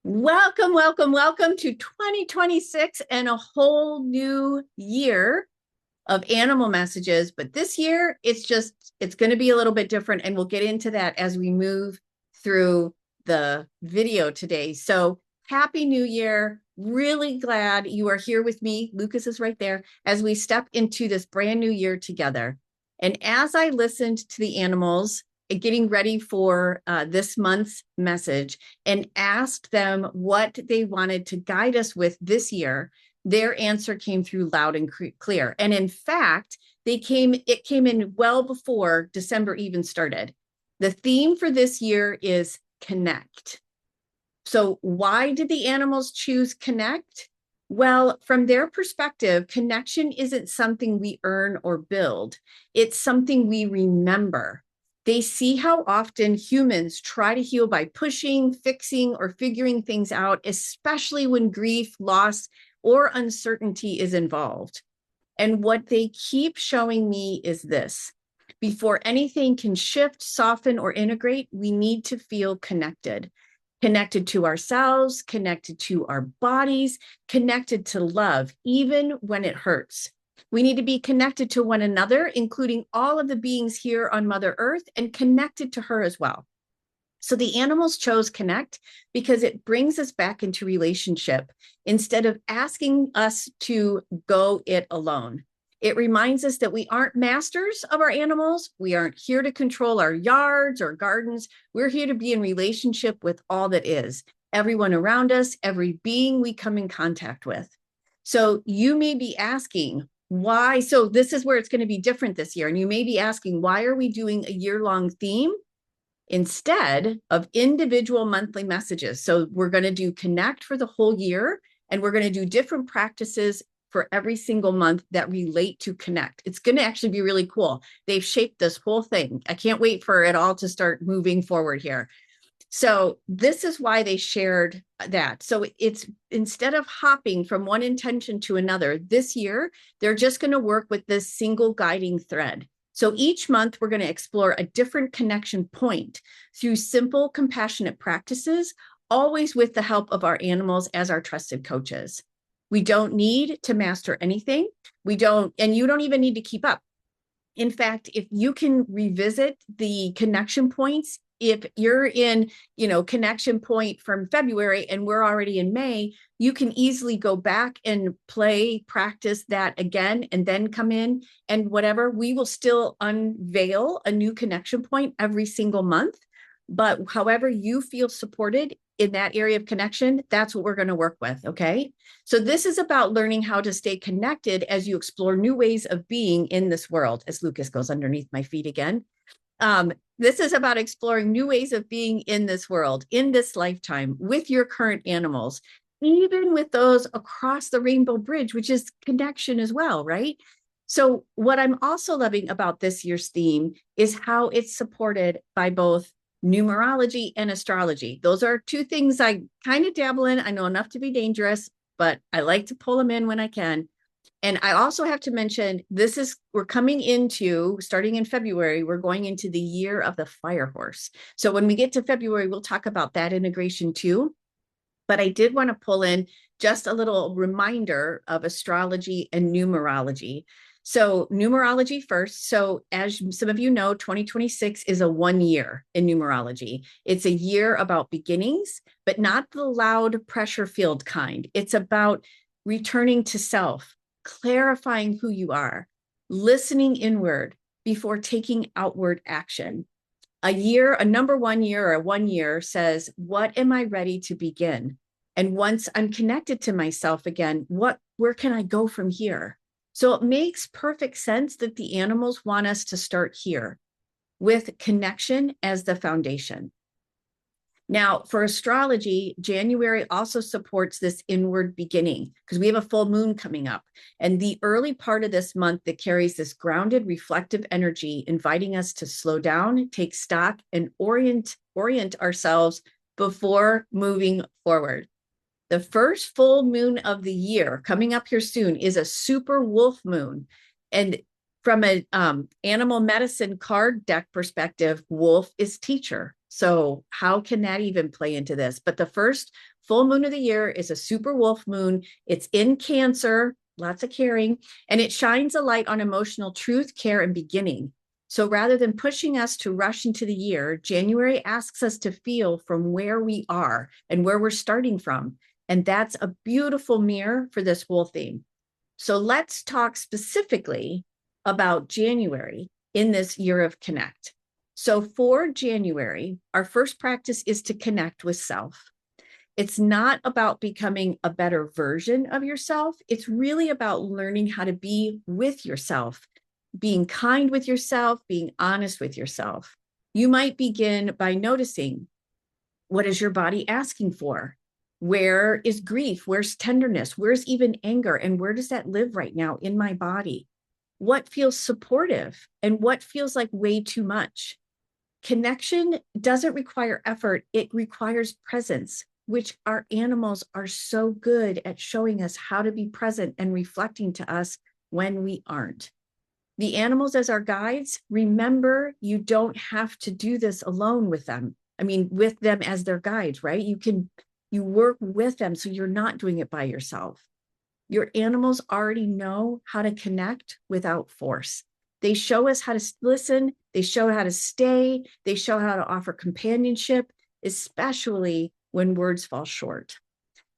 Welcome, welcome, welcome to 2026 and a whole new year of animal messages. But this year, it's going to be a little bit different. And we'll get into that as we move through the video today. So happy new year. Really glad you are here with me. Lucas is right there as we step into this brand new year together. And as I listened to the animals, getting ready for this month's message and asked them what they wanted to guide us with this year, their answer came through loud and clear. And in fact, it came in well before December even started. The theme for this year is connect. So why did the animals choose connect? Well, from their perspective, connection isn't something we earn or build. It's something we remember. They see how often humans try to heal by pushing, fixing, or figuring things out, especially when grief, loss, or uncertainty is involved. And what they keep showing me is this. Before anything can shift, soften, or integrate, we need to feel connected. Connected to ourselves, connected to our bodies, connected to love, even when it hurts. We need to be connected to one another, including all of the beings here on Mother Earth, and connected to her as well. So the animals chose connect because it brings us back into relationship instead of asking us to go it alone. It reminds us that we aren't masters of our animals. We aren't here to control our yards or gardens. We're here to be in relationship with all that is, everyone around us, every being we come in contact with. So you may be asking, why? So this is where it's going to be different this year. And you may be asking, why are we doing a year-long theme instead of individual monthly messages? So we're going to do connect for the whole year, and we're going to do different practices for every single month that relate to connect. It's going to actually be really cool. They've shaped this whole thing. I can't wait for it all to start moving forward here. So this is why they shared that. So it's instead of hopping from one intention to another, this year, they're just going to work with this single guiding thread. So each month, we're going to explore a different connection point through simple, compassionate practices, always with the help of our animals as our trusted coaches. We don't need to master anything. And you don't even need to keep up. In fact, if you can revisit the connection points, if you're in, connection point from February and we're already in May, you can easily go back and practice that again, and then come in and whatever. We will still unveil a new connection point every single month. But however you feel supported in that area of connection, that's what we're going to work with. Okay. So this is about learning how to stay connected as you explore new ways of being in this world, as Lucas goes underneath my feet again. This is about exploring new ways of being in this world, in this lifetime, with your current animals, even with those across the rainbow bridge, which is connection as well, right? So what I'm also loving about this year's theme is how it's supported by both numerology and astrology. Those are two things I kind of dabble in. I know enough to be dangerous, but I like to pull them in when I can. And I also have to mention, we're coming into, starting in February, we're going into the year of the fire horse. So when we get to February, we'll talk about that integration too. But I did want to pull in just a little reminder of astrology and numerology. So numerology first. So as some of you know, 2026 is a 1 year in numerology. It's a year about beginnings, but not the loud pressure field kind. It's about returning to self, clarifying who you are, listening inward before taking outward action. A number 1 year or a 1 year says, what am I ready to begin? And once I'm connected to myself again, where can I go from here? So it makes perfect sense that the animals want us to start here with connection as the foundation. Now, for astrology, January also supports this inward beginning because we have a full moon coming up. And the early part of this month that carries this grounded, reflective energy, inviting us to slow down, take stock, and orient ourselves before moving forward. The first full moon of the year coming up here soon is a super wolf moon. And from an animal medicine card deck perspective, wolf is teacher. So how can that even play into this? But the first full moon of the year is a super wolf moon. It's in Cancer, lots of caring, and it shines a light on emotional truth, care, and beginning. So rather than pushing us to rush into the year, January asks us to feel from where we are and where we're starting from. And that's a beautiful mirror for this whole theme. So let's talk specifically about January in this year of Connect. So for January, our first practice is to connect with self. It's not about becoming a better version of yourself. It's really about learning how to be with yourself, being kind with yourself, being honest with yourself. You might begin by noticing, what is your body asking for? Where is grief? Where's tenderness? Where's even anger? And where does that live right now in my body? What feels supportive and what feels like way too much? Connection doesn't require effort. It requires presence, which our animals are so good at showing us how to be present and reflecting to us when we aren't. The animals as our guides, remember, you don't have to do this alone with them. I mean, with them as their guides, right? You work with them, so you're not doing it by yourself. Your animals already know how to connect without force. They show us how to listen. They show how to stay. They show how to offer companionship, especially when words fall short.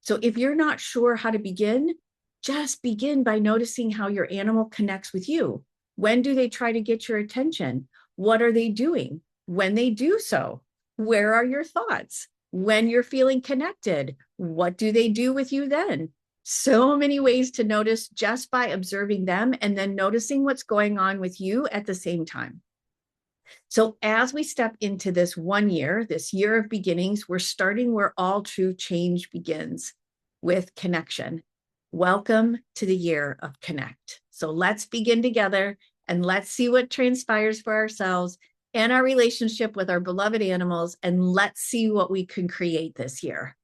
So if you're not sure how to begin, just begin by noticing how your animal connects with you. When do they try to get your attention? What are they doing? When they do so, where are your thoughts? When you're feeling connected, what do they do with you then? So many ways to notice just by observing them and then noticing what's going on with you at the same time. So as we step into this 1 year, this year of beginnings, we're starting where all true change begins, with connection. Welcome to the year of Connect. So let's begin together and let's see what transpires for ourselves and our relationship with our beloved animals, and let's see what we can create this year.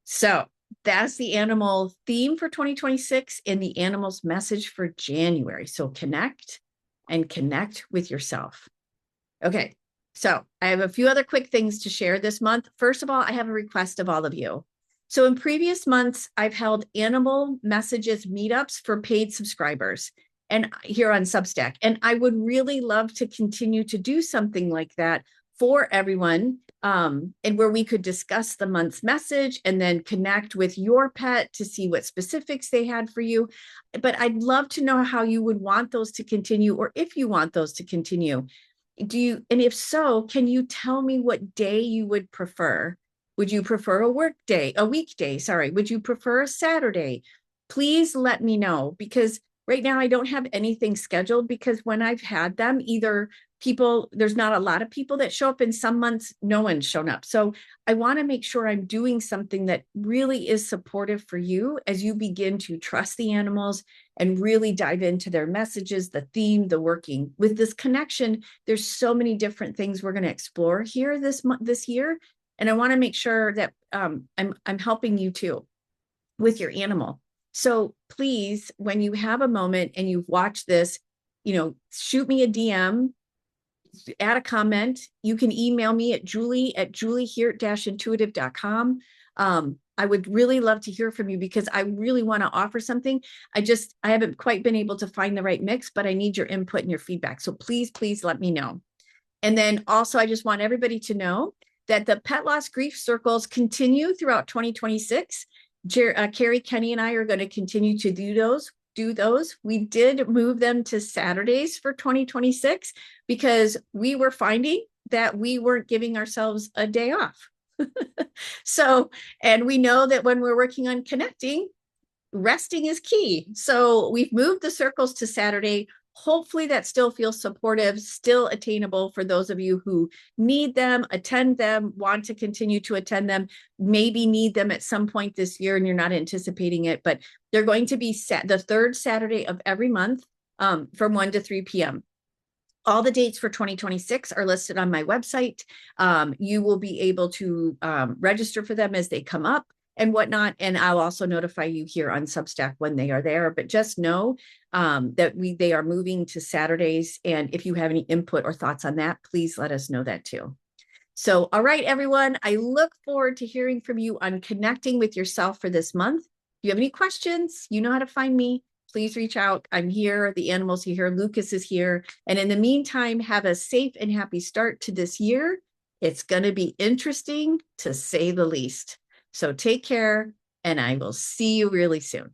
So that's the animal theme for 2026 and the animal's message for January. So connect and connect with yourself. Okay, so I have a few other quick things to share this month. First of all, I have a request of all of you. So in previous months, I've held animal messages meetups for paid subscribers and here on Substack. And I would really love to continue to do something like that for everyone, and where we could discuss the month's message and then connect with your pet to see what specifics they had for you. But I'd love to know how you would want those to continue, or if you want those to continue. And if so, can you tell me what day you would prefer? Would you prefer a weekday? Sorry. Would you prefer a Saturday? Please let me know, because right now I don't have anything scheduled, because when I've had them, either there's not a lot of people that show up, and some months no one's shown up. So I want to make sure I'm doing something that really is supportive for you as you begin to trust the animals and really dive into their messages, the theme, the working. With this connection, there's so many different things we're going to explore here this year. And I want to make sure that I'm helping you too with your animal. So please, when you have a moment and you've watched this, shoot me a DM, add a comment. You can email me at julie@julieheart-intuitive.com. I would really love to hear from you, because I really want to offer something. I haven't quite been able to find the right mix, but I need your input and your feedback. So please let me know. And then also, I just want everybody to know that the pet loss grief circles continue throughout 2026. Carrie, Kenny, and I are going to continue to do those. We did move them to Saturdays for 2026 because we were finding that we weren't giving ourselves a day off. So, and we know that when we're working on connecting, resting is key. So we've moved the circles to Saturday. Hopefully that still feels supportive, still attainable for those of you who need them, attend them, want to continue to attend them, maybe need them at some point this year and you're not anticipating it, but they're going to be the third Saturday of every month, from 1 to 3 p.m. All the dates for 2026 are listed on my website. You will be able to register for them as they come up and whatnot. And I'll also notify you here on Substack when they are there. But just know that they are moving to Saturdays. And if you have any input or thoughts on that, please let us know that too. So, all right, everyone, I look forward to hearing from you on connecting with yourself for this month. If you have any questions, you know how to find me. Please reach out. I'm here. The animals are here. Lucas is here. And in the meantime, have a safe and happy start to this year. It's going to be interesting, to say the least. So take care, and I will see you really soon.